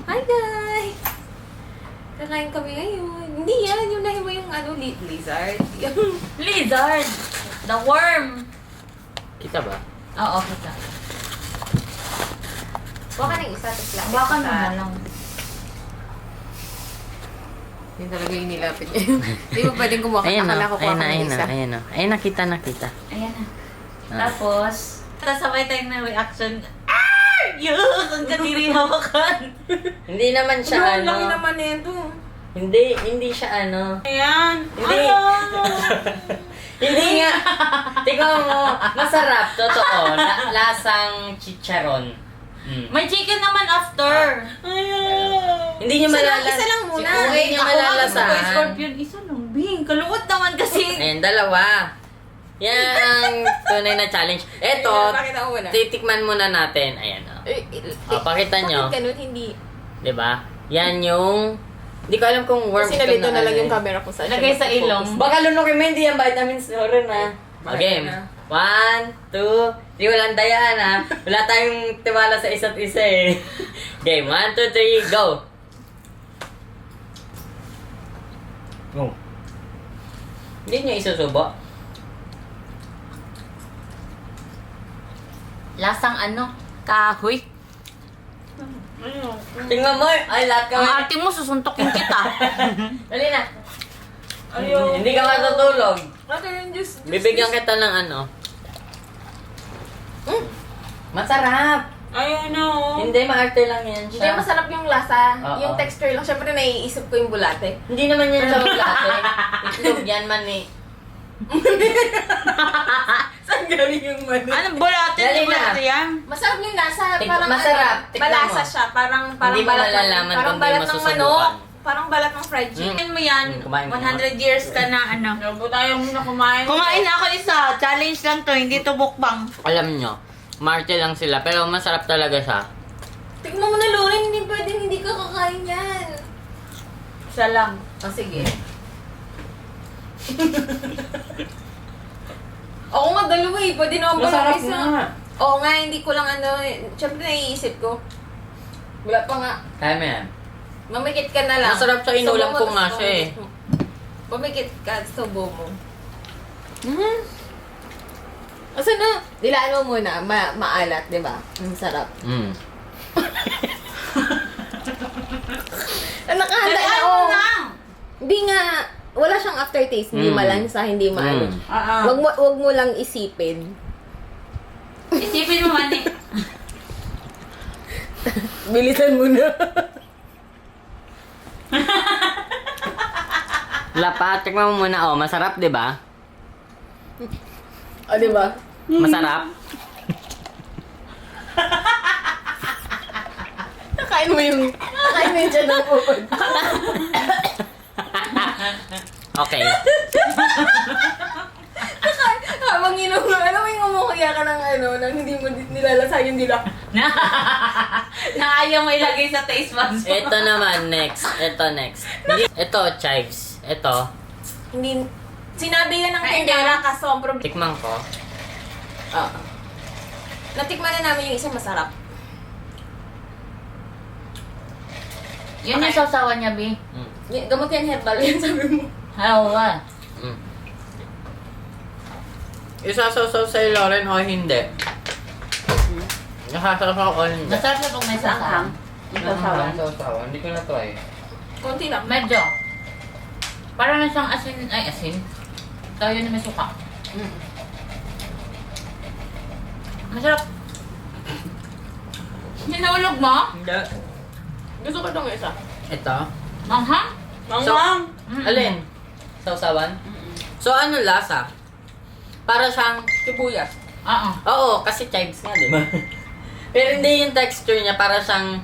Hi guys! Kakain kami ngayon. Hindi yan, yung nahiwa yung lizard. Yung Lizard! The worm! Kita ba? Oo, kita. Baka ng isa, tapos lang. Baka na lang. Yun talaga yung nilapit niya. Hindi mo pwedeng kumuha ka. Ayan Akala o, ko kuha ayan ka na, ng ayan na, isa. ayan na. Ayan, nakita. Ayan na. Ah. Tapos, sabay tayong na reaction. Ah! Yuck! Ang kadiri hawakan. Hindi naman siya Ano, ano. laki naman nito. Hindi siya ano. Ayan. Hindi. Hindi nga. Tingnan mo, masarap, totoo. Lasang chicharon. Mm. May chicken naman after. Ayan. Hindi niyo malalasahan. Isa lang muna. Hindi niyo malalasahan. Scorpion, isa lang. Bing, kaluot naman kasi. Ayan, dalawa. Yan ang tunay na challenge. Eto, Pakita ko muna. titikman muna natin. Ayan o. Pakita nyo. Bakit ganun, hindi? Diba? Yan yung... Hindi ko alam kung worm Kasi nalito na lang ano yung eh. camera ko sa Lagay sa ilong. Baka lunukin mo, hindi yan vitamins oro na. Bakit Okay. na? 1, 2, di walang dayaan ha. Wala tayong tiwala sa isa't isa eh. Game, 1, 2, 3, go! Go. Hindi nyo isusubo? Lasang ano? Kahoy. Tingnan mo, ay lahat ka. Ang arte mo, susuntokin kita. Dali na. Ayaw. Hindi ka matutulog. Ate, yung juice. Bibigyan kita ng ano. Masarap. Ayaw na oh. Hindi, maarte lang yan Hindi, siya. masarap yung lasa. Oo. Yung texture lang. Siyempre, naiisip ko yung bulate. Hindi naman yan sa bulate. Itlog yan man eh. Saan galing yung mani? Anong bulate? Dali na. Bulate yan? Masarap yung lasa. Parang Masarap. ano, Tikman malasa mo. siya. Parang Hindi mo balat malalaman parang kung di balat ng masusubukan. manok. Parang balat ng fried chicken. Tingnan mo yan. Kumain ka 100 years ka na ano. Huwag tayo muna kumain. Kumain na ako isa. Challenge lang to. Hindi to bukbang. Alam nyo, marte lang sila, pero masarap talaga siya. Tignan mo na, Lauren. Hindi pwedeng hindi ka kakain yan. Isa lang. Oh, sige. Oo nga, dalawa eh. Pwede naman pala isa. Oo nga, hindi ko lang ano. Siyempre, naiisip ko. Wala pa nga. Kaya mo yan. Mamikit ka na lang. Masarap siya, inulam Subo mo, ko nga tapos siya eh. pumikit mo. Pumikit ka, subo mo. Asa na? Dilaan mo muna. Maalat, di ba? Sarap. Mm. Nakahanda na, oh. Hindi nga, wala siyang aftertaste. Hindi malansa, hindi maano. Wag mo lang isipin. Isipin mo man eh. Bilisan mo na. Lapat, tikman mo muna. Oh, masarap, di ba? O, di ba? Masarap. Nakain mo yung dyan ng upod. Okay. Habang alam mo yung umukuya ka ng nang hindi mo nilalasa yung dila. Na ayaw mo ilagay sa taste buds mo. Ito naman, next. Ito, chives. Ito, Hindi, sinabi yan ng tindera kaso ang problema. tikman ko. Oo. Natikman na namin yung isa masarap. Yun yung sausawan niya, Bi. Mm. Gamot yan herbal yan sabi mo. Oo nga. Mm. Isasaw-saw sa'yo, Lauren, o hindi? Nakasasaw o hindi? Masarap na pag may sausawan. Yung sausawan. Sausaw. Hindi ko na try. Konti lang. Medyo. Parang na siyang asin. Ay, asin. Tayo na may suka. Masarap. Hinahulog mo? Hindi. Gusto ko itong isa. Ito? Manghang? Mangmang! Alin? Sausawan? So, ano lasa? Para siyang... Sibuyas. Oo. Oo, kasi chives nga, di ba? Pero hindi yung texture niya, para siyang...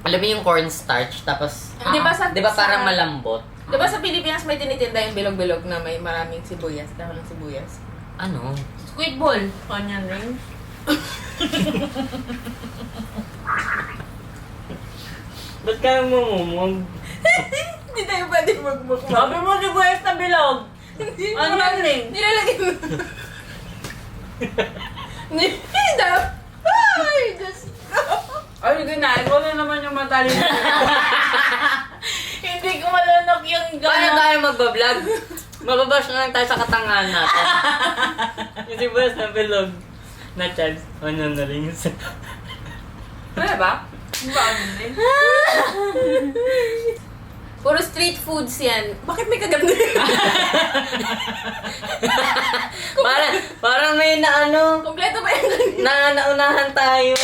Alam mo yung cornstarch, tapos... Di ba sa... Di ba parang malambot? Di ba sa Pilipinas may tinitinda yung bilog-bilog na may maraming sibuyas, dahil ng sibuyas? Ano? Squid ball. Onion ring? Ba't kaya mamumog? Hindi tayo pwede magmukbang. Sabi mo sibuyas na bilog. Onion ring? Nilalagay mo. Hindi daw. Ay, Diyos ko. Ay, ginahin ko na naman yung madali. Hindi ko malunok yung Paano gano'n. tayo magbablog? Mababash na lang tayo sa katangahan natin. Kasi ba sa bilog na chance, ano na rin yung sa... Ano ba? Hindi ba ano din? Puro street foods yan. Bakit may kagat na Parang may na ano, Kompleto ba yan? naunahan tayo.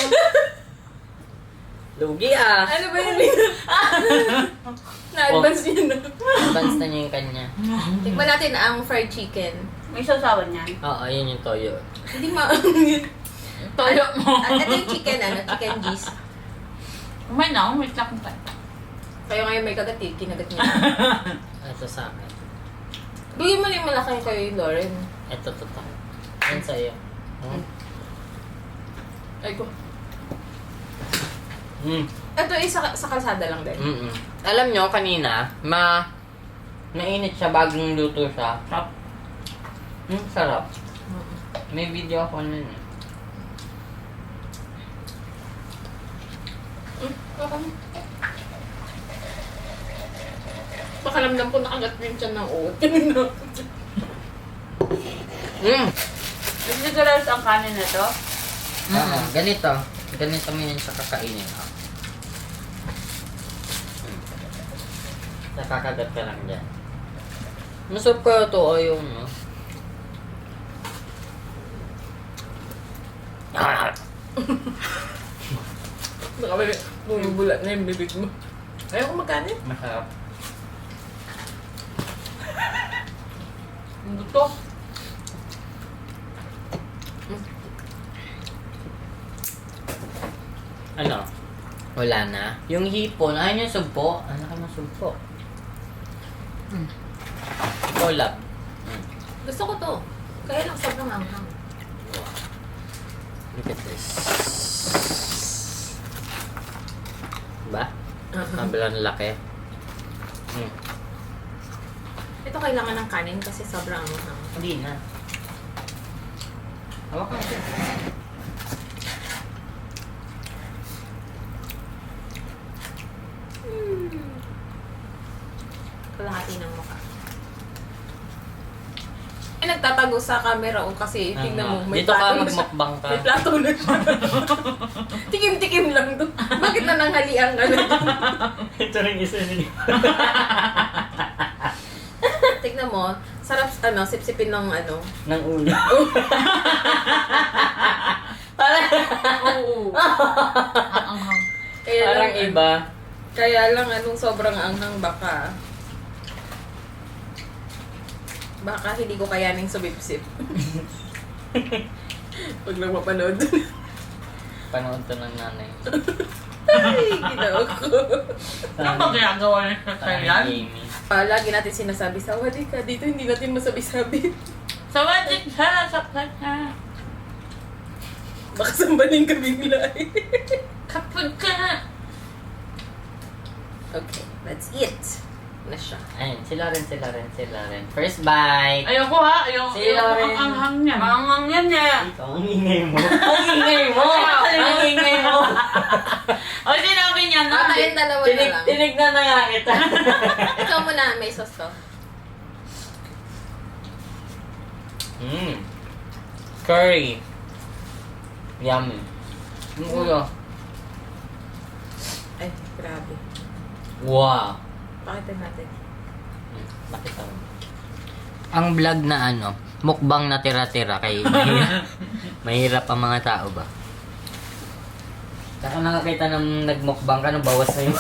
Lugi ah. Ano ba yun? Na-advance yun. Advance na niya yung kanya. Tikman natin ang fried chicken. May sasawan yan. Oo, yun yung toyo. Hindi yun. Toyo mo. Ito yung chicken, chicken G's. Umay na, wait lang pa. Kayo ngayon may kagat eh, kinagat niya. Ito sa akin. Bigyan mo na yung malaking kayo yung Lauren. Ito, to. Yan sa'yo. Ay ko. Mm. Ito sa kalsada lang din. Mm-mm. Alam nyo, kanina, mainit siya bagong luto siya. Sarap. Sarap. May video ako nun eh. Pakalamdam ko nakagat na yung tiyan ng oat. Hindi ko lang ang kanin na to. Oo, ganito. Ganito mo yun sa kakainin. Oh. Nakakagat ka lang dyan. Masarap kaya ito o yung no? Baka may bumubulat na yung bibig mo. Ayaw ko magkanin. Masarap. Ang buto. Ano? Wala na. Yung hipon, ayun yung sugpo. Ano ka ng sugpo? Ikaw lab. Gusto ko to. Kaya lang sobrang anghang. Look at this. Diba? Kabilang laki. Ito kailangan ng kanin kasi sobrang anghang. Hindi na. Hawakan ko. Kalahati ng mukha. Ay, nagtatago sa camera o kasi tingnan mo, may Dito ka plato na siya. magmukbang ka. May plato na siya. Tikim-tikim lang to. Bakit na nanghalian ka na? Ito rin isa niya. Tignan mo, sarap sipsipin ng Nang ulo. Oo. Ang Kaya Parang lang, iba. Kaya lang sobrang anghang baka hindi ko kayaning sumipsip. Pag nagpapanood. Panood to ng nanay. Ay, ginoo ko. Ano ba ginagawa niya sa Thailand? Amy. Lagi natin sinasabi sa wadi ka. Dito hindi natin masabi-sabi. Sa wajik siya, sa kanya. Baka sambaling ka bigla eh. Kapag ka. Okay, let's eat. Na siya. Ayun, sila rin. First bite. Ayoko ha, yung Sila rin. ang anghang niya. Maangang yan eh. Ikaw, ang ingay mo. Ang ingay mo! Ang ingay mo! O sinabi niya na. Tayong dalawa na lang. Tinignan na nga kita. Ikaw muna, may sauce to. Curry. Yummy. Yung ulo. Ay, grabe. Wow. Pakita natin. Nakita mo. Ang vlog na mukbang na tira-tira kay mahirap ang mga tao ba? Saka nakakita ng nagmukbang ka, bawas na yung...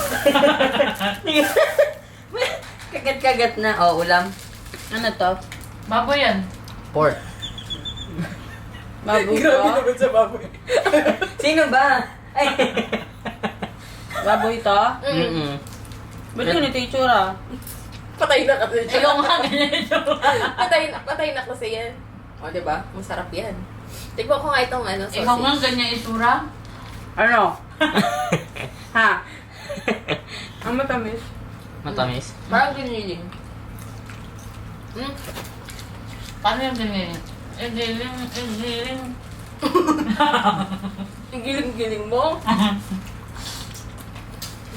Kagat-kagat na. Oh, ulam. Ano to? Baboy yan. Pork. Baboy Grabe to? naman sa baboy. Sino ba? Ay. Baboy to? Mm-mm. Ba't ganito yung itsura? Patay na kasi siya. Ikaw nga ganyan ito. Patay na kasi yan. O, diba? Masarap yan. Tignan ko nga itong sausage. Ikaw nga ganyan isura. Ano? Ha? Ang matamis. Matamis. Parang giniling. Paano yung ganyan? Igiling. Ang giling-giling mo.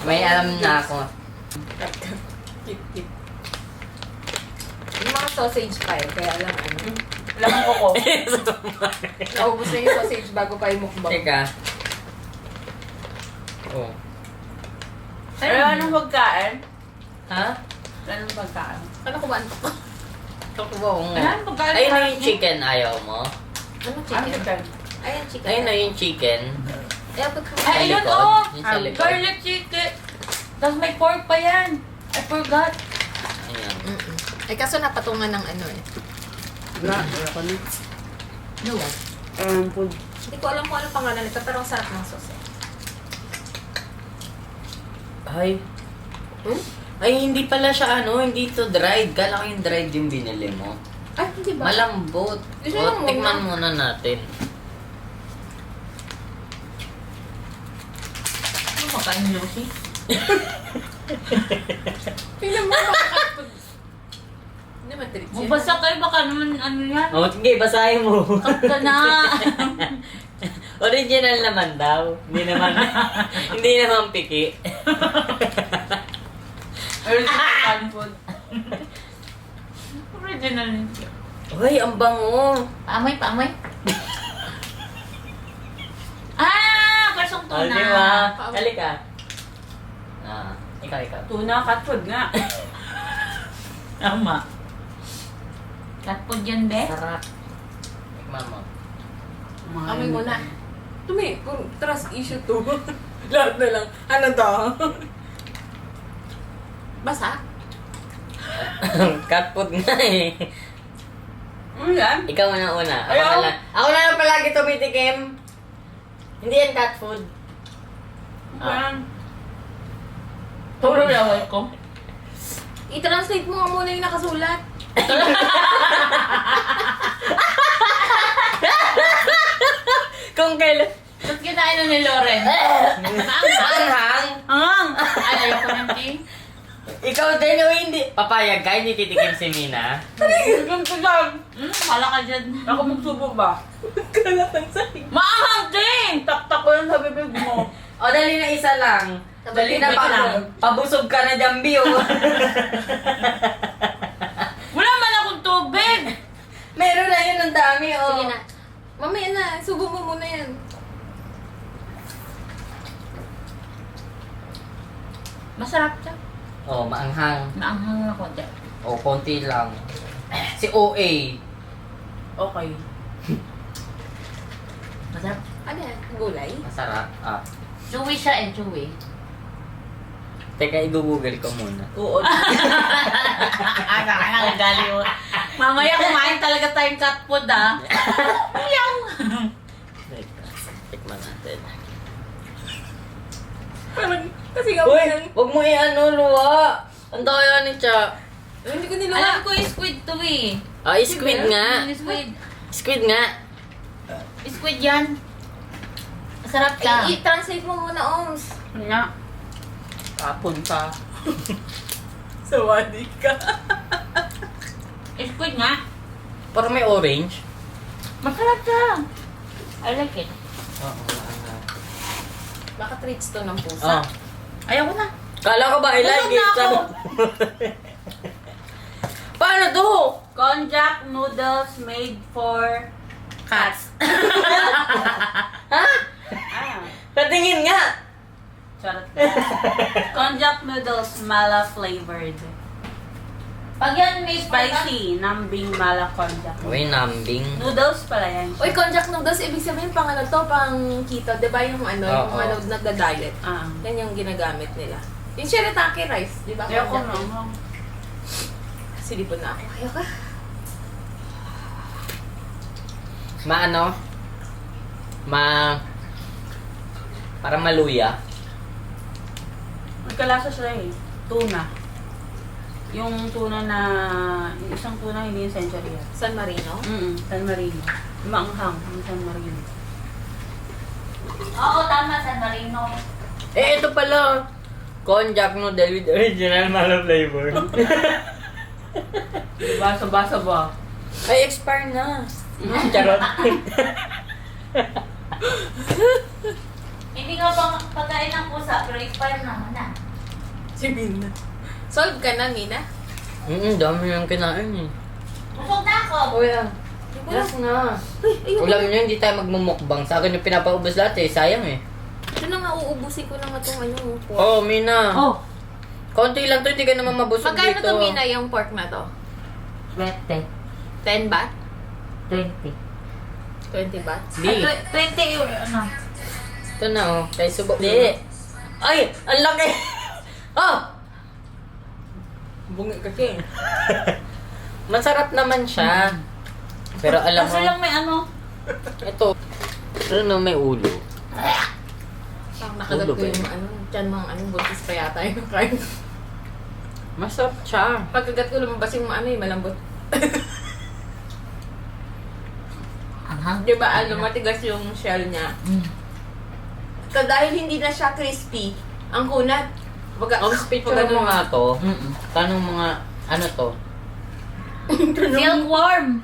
May alam na ako. Kit-kit. Yung mga sausage pa eh, kaya alam ano. Alam ko ko. Naubos na yung sausage bago pa yung mukbang. Teka. Oh. Pero anong pagkain? Ha? Anong pagkain? Ano kumantok? Ito ko ba kung... Ayan, pagkain Ayun na parang- yung chicken, ayaw mo? Ano Ano chicken? chicken? Ayan, chicken. Ayun na yung chicken. Eh, pag Sa Ay, ayun, likod. oh! Yung sa likod. Garlic chicken. Tapos may pork pa yan. I forgot. Ayan. Mm-mm. Eh, kaso napatungan ng ano eh. Wala ko na. No what? Food. Hindi ko alam kung ano pangalan nito, pero ang sarap ng sauce eh. Ay. Hmm? Ay, hindi pala siya hindi to dried. Kala ko yung dried yung binili mo. Ay, hindi ba? Malambot. Gusto O, mo tikman muna? muna natin. Ano makain niyo si? Tingnan mo, makakapag... Hindi matrix yan. Mabasa kayo, baka naman ano yan. O, sige, basahin mo. Kapta na. Original naman daw. Hindi naman, hindi naman piki. Original food. Original yun. Uy, ang bango. Paamoy, paamoy. Ah! Persong O, tuna. di ba? Halika. Ikaw. Tuna, cat food nga. Tama. Cat food yan, be? Sarap. Tikman mo. Amoy mo na. Tumi, kung trust issue to. Lahat na lang. Ano to? Basa? Cat food nga eh. Ano yan? Ikaw na una. Ayaw. Ako na lang palagi tumitikim. Hindi yan cat food. Ano yan? Puro laway ko. I-translate mo nga muna yung nakasulat. Kung kailan. Ba't kinain na ni Loren? Anghang. Ang! Ay, ayoko nanti. Ikaw din o hindi. Papayag ka, hindi titikim si Mina. Bigyan ko dyan. Wala ka dyan. Ako magsubo ba? Kalatang sahig. Maanghang din! Tak-tak ko yan sa bibig mo. O, dali na isa lang. Dali na Wait lang. pabusog ka na dyan, Bio. Wala man akong tubig! Meron na yun ang dami, oh. Sige na. Mamaya na, subo mo muna yan. Masarap siya. Oh, maanghang. Maanghang ako dyan. Oh, konti lang. Si OA. Okay. Masarap. Ano yan? Gulay? Masarap. Ah. Chewy siya eh, chewy. Teka, i-google ko muna. Oo. Ang gali mo. Mamaya kumain talaga tayong cat food ah. Ayaw! Teka, tikman natin. Parang, kasi nga Uy, parang, huwag mo i-ano, luwa. Ang daya ni Cha. hindi ko nilawa. Alam ko yung squid to eh. Ah, squid nga. Squid. Squid nga. Squid yan. Masarap siya. I-translate mo muna, Oms. Ano nga? Tapon pa. Sawadi ka. Squid nga. Parang may orange. Masarap siya. I like it. Oo, Baka treats to ng Oh. pusa. Ayaw ko na. Kala ko ba I like Busog it? na ako. Paano to? Konjac noodles made for Cats. Ha? ah, Patingin nga. charot. Konjac noodles mala flavored. Pag yan may Spicy, nambing mala konjac. Uy, nambing. Noodles pala yan. Uy, konjac noodles, ibig sabihin pang ano to, pang keto. Di ba yung ano, yung Oo. ano, nagda-diet. Ah. Yan yung ginagamit nila. Yung shirataki rice, di ba? Ayoko Konjac na. yun. Silipon na ako. Ayaw ka. Maano? Parang maluya. Magkalasa siya eh. Tuna. Yung tuna na, yung isang tuna hindi yung century yan. San Marino? San Marino. Maanghang, yung San Marino. Oo, tama. San Marino. Eh, ito pala. Konjac noodle with original malo flavor. Basa-basa ba? Ay, expire na. Charot. Hindi nga pang pagkain ng pusa, pero expired naman na. Si Mina. Solve ka na, Mina? Dami yung kinain eh. Busog na ako. Kuya, last na. Ulam nyo, hindi tayo magmumukbang. Sa akin yung pinapaubos lahat eh. Sayang eh. Ito na nga, uubusin ko na nga itong ano, pork. Oh, Mina. Oh, Konti lang to, hindi ka naman mabusog Magkano dito. to, Mina, yung pork na to? 20. 10 baht? 20. 20 baht? Di. 20 yung ano. Ito na oh. Kay subok. Di. Ay! Ang laki! Oh! Bungi kasi. Masarap naman siya. Pero alam mo, Kaso lang may ano. ito. Ano may ulo. Parang nakagat Ulo ko ba yung yun? ano, tiyan mga ano, buntis pa yata yung kain. Masarap siya. Pagkagat ko lumabas yung ano, yung malambot. Anghang. Di ba, ano, matigas yung shell niya. So, dahil hindi na siya crispy, ang kunat. Picture mo nga to. Tanong mga, ano to? Silkworm.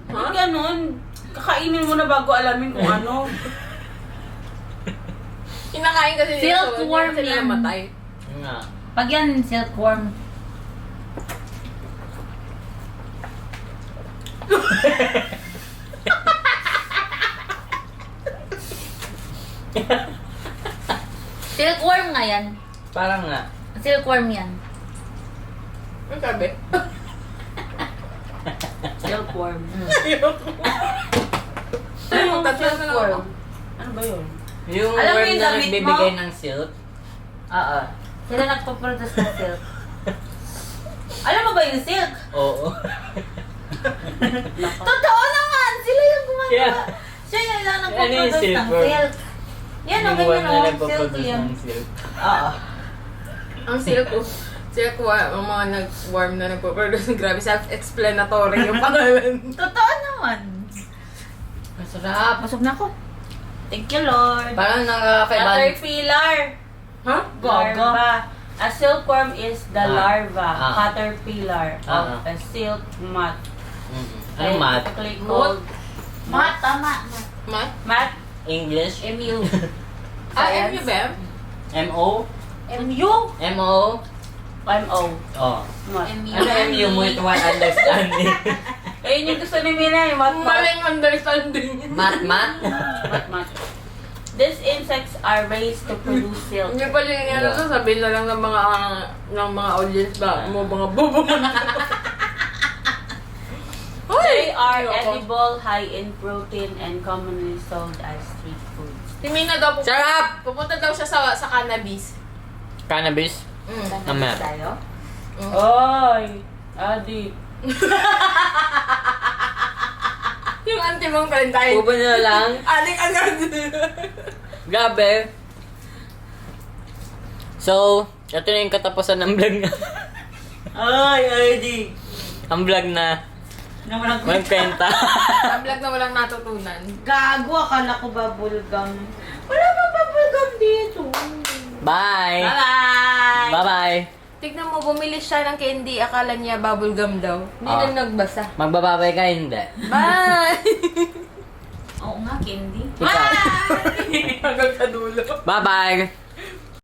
Ha? Hindi ganun. Kakainin mo na bago alamin kung ano. Kinakain kasi nila, so, Silkworm hindi sila yan. namatay. Yun nga. Pag yan, silkworm. Silkworm nga yan. Parang nga. Silkworm yan. Ano sabi? Silkworm. Ano yung tatlo na lang ako? Ano ba yun? Yung Alam mo worm yung na damit nagbibigay mo? ng silk. Oo. Sila nagpo-produce ng silk. Alam mo ba yung silk? Oo. Totoo naman! Sila yung gumagawa. Yeah. Siya yung lang Ano yung nagpo-produce ng silkworm? silk. Yan o, Yung worm ganyan na o. Silk nagpo-produce yan. ng silk. Oo. Ang silkworm, ang mga nag-worm na nagpo-produce, grabe, self-explanatory yung pangalan. Totoo naman. Masarap. Busog na ako. Thank you, Lord. Parang nakakaiba. Caterpillar. Ha? Larva. A silkworm is the larva, Ah. caterpillar Ah, of a silk moth. Ano mat? Scientifically called Mat, tama. Mat? moth. English? MU. Ah, MU, Bem? M-O? MU? M-O? M-O. Oh. Moth. MU. Ano M-U mo ito understanding? Ayun yung gusto ni Mina, yung moth moth. Maling understanding. Mat-mat? Moth moth. These insects are raised to produce silk. Hindi pa yung ano to, sabihin na lang ng mga audience ba, mo mga bobo mo na. They are Ayoko. edible, high in protein, and commonly sold as street foods. Si Mina daw, Sarap! pupunta daw siya sa cannabis. Cannabis? Tama. Tayo? Oy! Adi. Yung auntie mong Valentine. Pupo na lang. Aling agad. Grabe. So, ito na yung katapusan ng vlog na. Ay, Adi. Ang vlog na Naman walang kwenta. Ang vlog na walang natutunan. Gago, akala ko bubblegum. Wala pa bubblegum dito. Bye! Bye-bye! Bye-bye! Tignan mo, bumili siya ng candy, akala niya bubblegum daw. Hindi Ah. na nagbasa. Magbababay ka, hindi. Bye! Oo nga, candy. Ikaw. Hanggang sa dulo. Bye-bye!